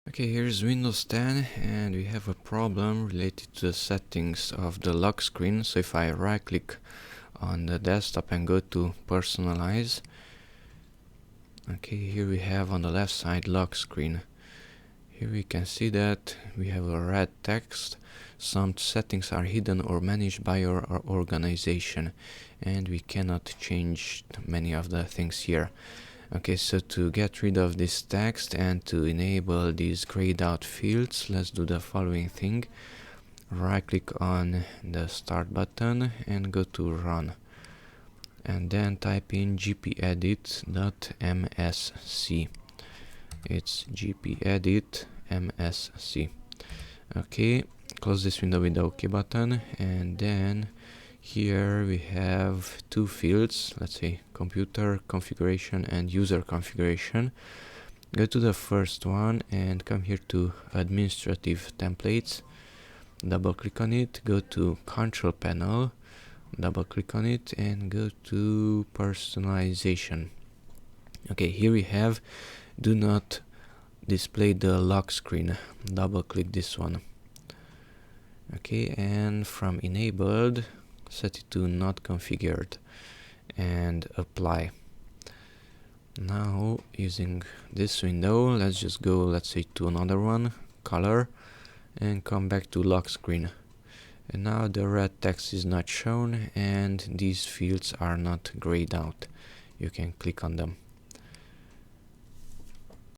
Okay, here's Windows 10 and we have a problem related to the settings of the lock screen. So if I right click on the desktop and go to Personalize, okay, here we have on the left side lock screen. Here we can see that we have a red text. Some settings are hidden or managed by your organization, and we cannot change many of the things here. Okay, so to get rid of this text and to enable these grayed out fields, let's do the following thing. Right click on the start button and go to run. And then type in GPEDIT.MSC. It's GPEDIT.MSC. Okay, close this window with the OK button, and then here we have two fields, let's say computer configuration and user configuration. Go to the first one and come here to administrative templates, double click on it, go to control panel, double click on it and go to personalization. Okay, here we have do not display the lock screen, double click this one. Okay, and from enabled set it to not configured and apply. Now using this window, let's just go, let's say, to another one, color, and come back to lock screen. And now the red text is not shown and these fields are not grayed out. You can click on them.